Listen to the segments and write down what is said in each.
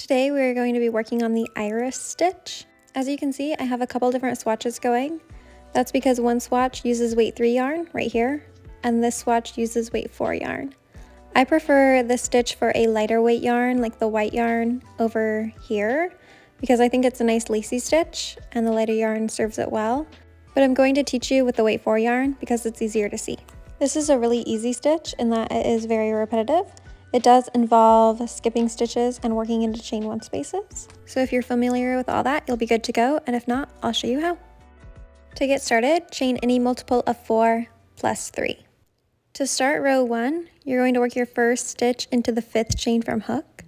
Today we're going to be working on the iris stitch. As you can see, I have a couple different swatches going. That's because one swatch uses weight 3 yarn right here, and this swatch uses weight 4 yarn. I prefer this stitch for a lighter weight yarn, like the white yarn over here, because I think it's a nice lacy stitch and the lighter yarn serves it well. But I'm going to teach you with the weight 4 yarn because it's easier to see. This is a really easy stitch in that it is very repetitive. It does involve skipping stitches and working into chain 1 spaces. So if you're familiar with all that, you'll be good to go, and if not, I'll show you how. To get started, chain any multiple of 4 plus 3. To start row 1, you're going to work your first stitch into the 5th chain from hook.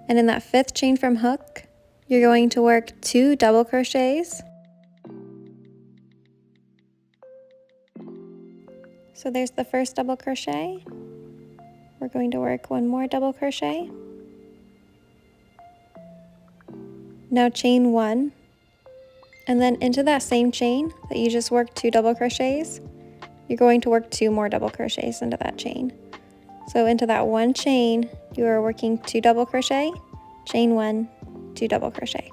And in that 5th chain from hook, you're going to work 2 double crochets. So there's the first double crochet. We're going to work 1 more double crochet. Now chain 1, and then into that same chain that you just worked 2 double crochets, you're going to work 2 more double crochets into that chain. So into that one chain, you are working 2 double crochet, chain 1, 2 double crochet.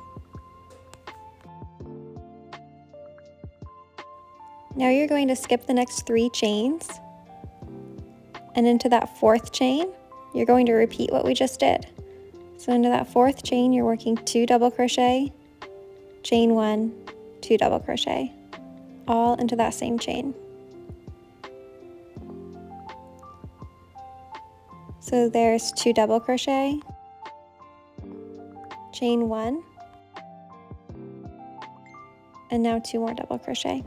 Now you're going to skip the next 3 chains, and into that 4th chain, you're going to repeat what we just did. So into that 4th chain, you're working 2 double crochet, chain 1, 2 double crochet, all into that same chain. So there's 2 double crochet, chain 1, and now 2 more double crochet.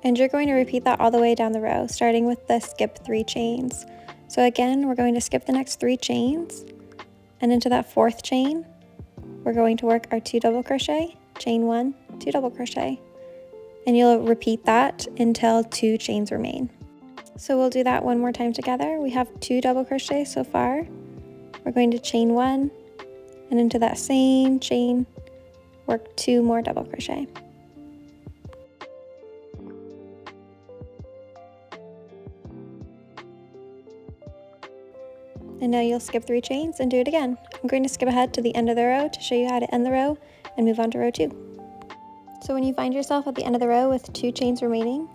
And you're going to repeat that all the way down the row, starting with the skip 3 chains. So again, we're going to skip the next 3 chains, and into that 4th chain, we're going to work our 2 double crochet, chain 1, 2 double crochet. And you'll repeat that until 2 chains remain. So we'll do that one more time together. We have 2 double crochets so far. We're going to chain 1, and into that same chain, work 2 more double crochet. And now you'll skip 3 chains and do it again. I'm going to skip ahead to the end of the row to show you how to end the row and move on to row 2. So when you find yourself at the end of the row with 2 chains remaining,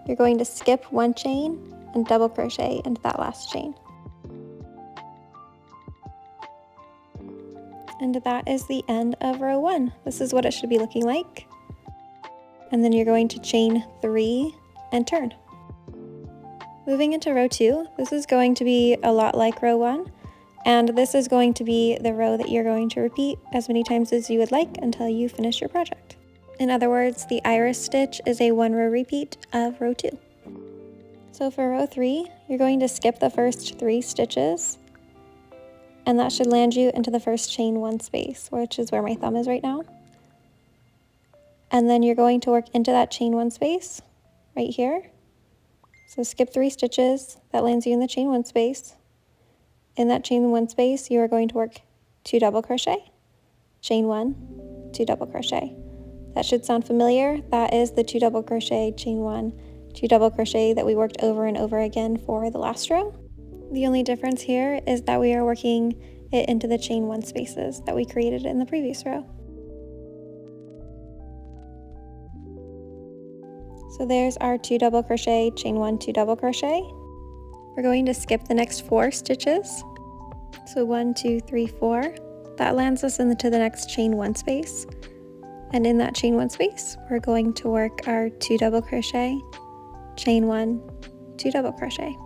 you're going to skip 1 chain and double crochet into that last chain. And that is the end of row 1. This is what it should be looking like. And then you're going to chain 3 and turn. Moving into row 2, this is going to be a lot like row 1, and this is going to be the row that you're going to repeat as many times as you would like until you finish your project. In other words, the iris stitch is a 1 row repeat of row 2. So for row 3, you're going to skip the first 3 stitches, and that should land you into the first chain 1 space, which is where my thumb is right now. And then you're going to work into that chain 1 space right here. So skip 3 stitches, that lands you in the chain 1 space. In that chain 1 space, you are going to work 2 double crochet, chain 1, 2 double crochet. That should sound familiar. That is the 2 double crochet, chain 1, 2 double crochet that we worked over and over again for the last row. The only difference here is that we are working it into the chain 1 spaces that we created in the previous row. So there's our 2 double crochet, chain 1, 2 double crochet. We're going to skip the next 4 stitches. So 1, 2, 3, 4. That lands us into the next chain 1 space. And in that chain 1 space, we're going to work our 2 double crochet, chain 1, 2 double crochet.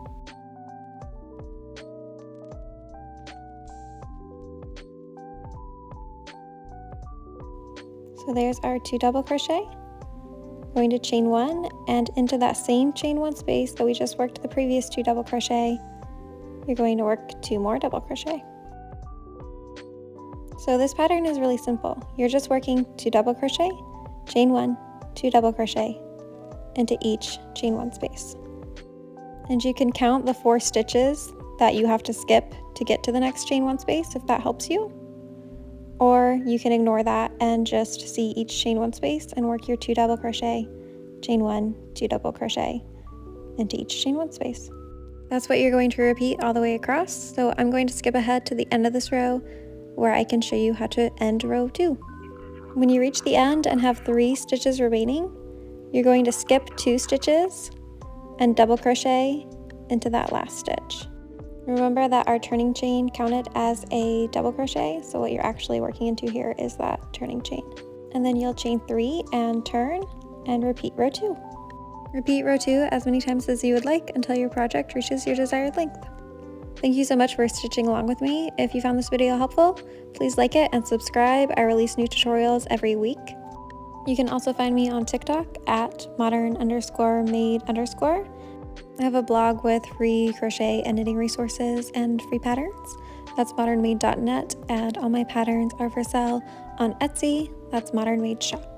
So there's our 2 double crochet. Going to chain 1, and into that same chain 1 space that we just worked the previous 2 double crochet, you're going to work 2 more double crochet. So this pattern is really simple. You're just working 2 double crochet, chain 1, 2 double crochet into each chain 1 space. And you can count the 4 stitches that you have to skip to get to the next chain 1 space if that helps you. or you can ignore that and just see each chain 1 space and work your 2 double crochet, chain 1, 2 double crochet into each chain 1 space. That's what you're going to repeat all the way across. So I'm going to skip ahead to the end of this row where I can show you how to end row 2. When you reach the end and have 3 stitches remaining, you're going to skip 2 stitches and double crochet into that last stitch. Remember that our turning chain counted as a double crochet, so what you're actually working into here is that turning chain. And then you'll chain 3 and turn and repeat row 2. Repeat row 2 as many times as you would like until your project reaches your desired length. Thank you so much for stitching along with me. If you found this video helpful, please like it and subscribe. I release new tutorials every week. You can also find me on TikTok at modern_made_. I have a blog with free crochet and knitting resources and free patterns. That's modernmade.net, and all my patterns are for sale on Etsy. That's Modern Made Shop.